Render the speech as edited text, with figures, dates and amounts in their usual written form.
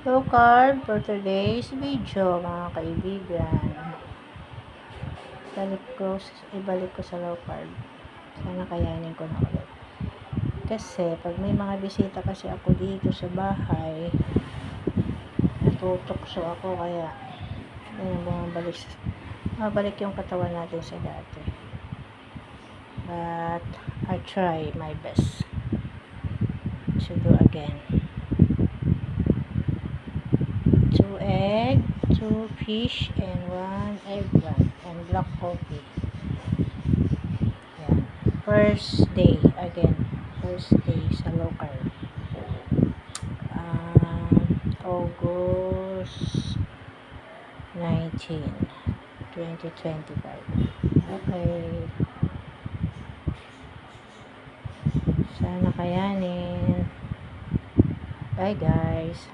Low carb for today's video, mga kaibigan. Ibalik ko sa low carb. Sana kayanin ko na ulit. Kasi, pag may mga bisita kasi ako dito sa bahay, natutokso ako, kaya bumabalik yung katawan natin sa dati. But, I try my best to do again. 2 egg, 2 fish, and 1 eggplant, and black coffee. Yan. First day sa low carb. August 19, 2025. Okay. Sana kayanin. Bye guys.